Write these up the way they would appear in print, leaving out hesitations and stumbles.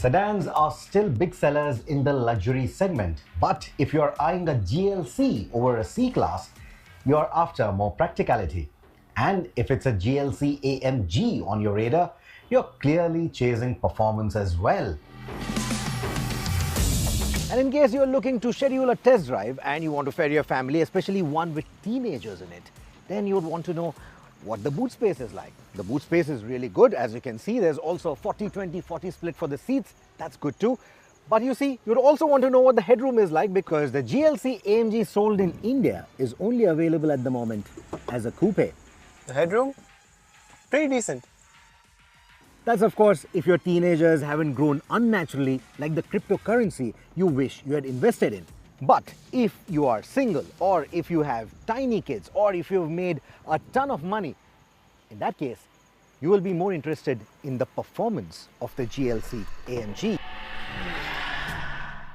Sedans are still big sellers in the luxury segment, but if you're eyeing a GLC over a C-Class, you're after more practicality. And if it's a GLC AMG on your radar, you're clearly chasing performance as well. And in case you're looking to schedule a test drive and you want to ferry your family, especially one with teenagers in it, then you'd want to know what the boot space is like. The boot space is really good. As you can see, there's also a 40-20-40 split for the seats. That's good too. But you see, you'd also want to know what the headroom is like, because the GLC AMG sold in India is only available at the moment as a coupe. The headroom? Pretty decent. That's of course if your teenagers haven't grown unnaturally like the cryptocurrency you wish you had invested in. But if you are single, or if you have tiny kids, or if you've made a ton of money, in that case, you will be more interested in the performance of the GLC AMG.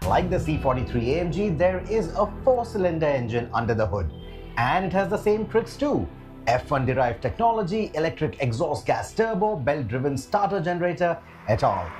Like the C43 AMG, there is a 4-cylinder engine under the hood, and it has the same tricks too. F1 derived technology, electric exhaust gas turbo, belt-driven starter generator, et al.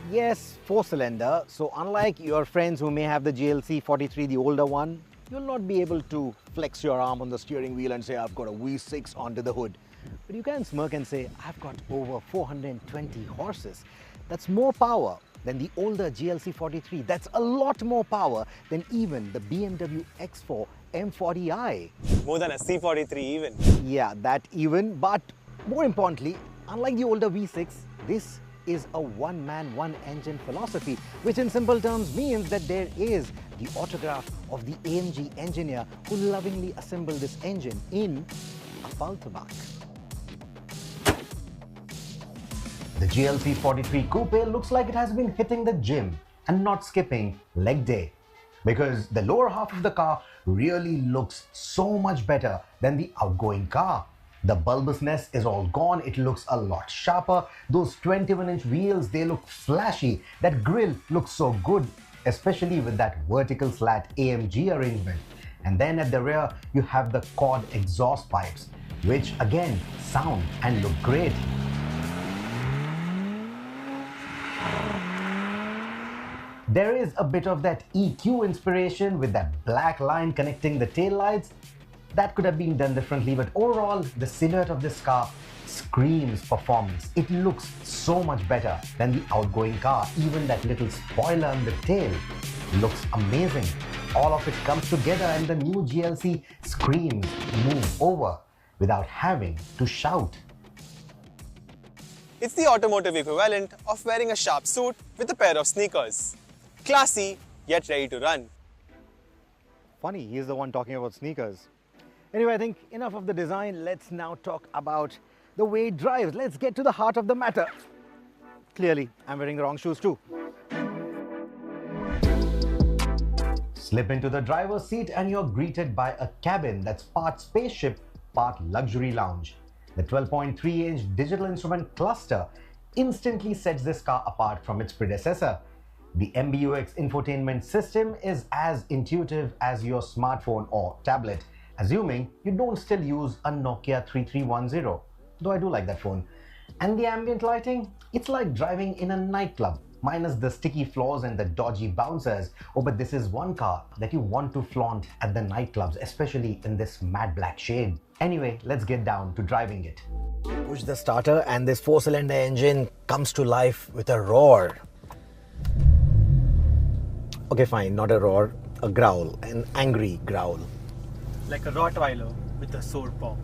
Yes, 4-cylinder, so unlike your friends who may have the GLC 43, the older one, you'll not be able to flex your arm on the steering wheel and say, I've got a V6 under the hood. But you can smirk and say, I've got over 420 horses. That's more power than the older GLC 43. That's a lot more power than even the BMW X4 M40i. More than a C43 even. Yeah, that even. But more importantly, unlike the older V6, this is a one-man, one-engine philosophy, which in simple terms means that there is the autograph of the AMG engineer who lovingly assembled this engine in a Paltabak. The GLC 43 Coupe looks like it has been hitting the gym and not skipping leg day, because the lower half of the car really looks so much better than the outgoing car. The bulbousness is all gone, it looks a lot sharper. Those 21-inch wheels, they look flashy. That grille looks so good, especially with that vertical slat AMG arrangement. And then at the rear, you have the quad exhaust pipes, which again sound and look great. There is a bit of that EQ inspiration with that black line connecting the taillights. That could have been done differently, but overall, the silhouette of this car screams performance. It looks so much better than the outgoing car. Even that little spoiler on the tail looks amazing. All of it comes together and the new GLC screams move over without having to shout. It's the automotive equivalent of wearing a sharp suit with a pair of sneakers. Classy, yet ready to run. Funny, he's the one talking about sneakers. Anyway, I think enough of the design. Let's now talk about the way it drives. Let's get to the heart of the matter. Clearly, I'm wearing the wrong shoes too. Slip into the driver's seat and you're greeted by a cabin that's part spaceship, part luxury lounge. The 12.3-inch digital instrument cluster instantly sets this car apart from its predecessor. The MBUX infotainment system is as intuitive as your smartphone or tablet, assuming you don't still use a Nokia 3310, though I do like that phone. And the ambient lighting, it's like driving in a nightclub, minus the sticky floors and the dodgy bouncers. Oh, but this is one car that you want to flaunt at the nightclubs, especially in this matte black shade. Anyway, let's get down to driving it. Push the starter and this 4-cylinder engine comes to life with a roar. Okay, fine, not a roar, a growl, an angry growl. Like a Rottweiler with a sore paw.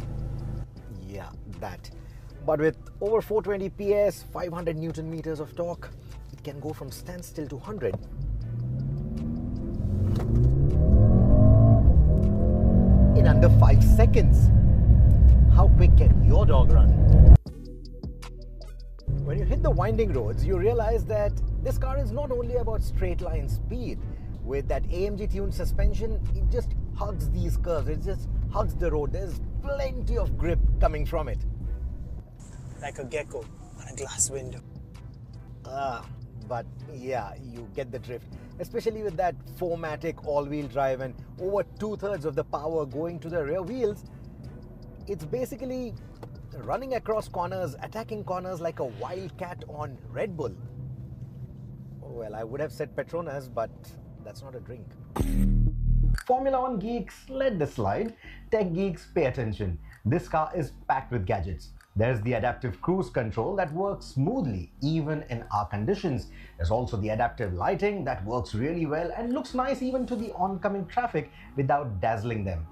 Yeah, that. But with over 420 PS, 500 Newton meters of torque, it can go from standstill to 100. In under 5 seconds. How quick can your dog run? When you hit the winding roads, you realize that this car is not only about straight line speed. With that AMG tuned suspension, it just hugs these curves, it just hugs the road. There's plenty of grip coming from it. Like a gecko on a glass window. But yeah, you get the drift. Especially with that 4MATIC all-wheel drive and over 2/3 of the power going to the rear wheels. It's basically running across corners, attacking corners like a wildcat on Red Bull. Well, I would have said Petronas, but that's not a drink. Formula One geeks, let this slide. Tech geeks, pay attention. This car is packed with gadgets. There's the adaptive cruise control that works smoothly even in our conditions. There's also the adaptive lighting that works really well and looks nice even to the oncoming traffic without dazzling them.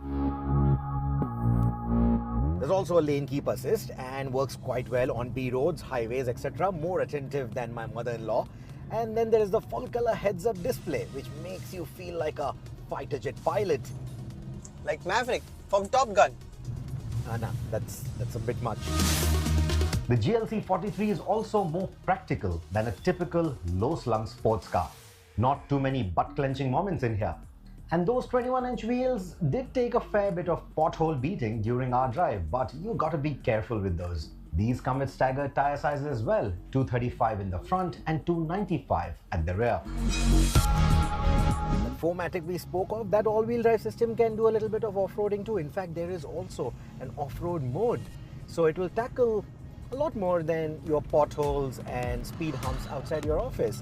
There's also a lane keep assist and works quite well on B roads, highways, etc. More attentive than my mother-in-law. And then there is the full color heads-up display, which makes you feel like a fighter jet pilot. Like Maverick from Top Gun. Nah, that's a bit much. The GLC43 is also more practical than a typical low-slung sports car. Not too many butt-clenching moments in here. And those 21-inch wheels did take a fair bit of pothole beating during our drive, but you gotta be careful with those. These come with staggered tire sizes as well, 235 in the front and 295 at the rear. The 4MATIC we spoke of, that all-wheel drive system can do a little bit of off-roading too. In fact, there is also an off-road mode. So it will tackle a lot more than your potholes and speed humps outside your office.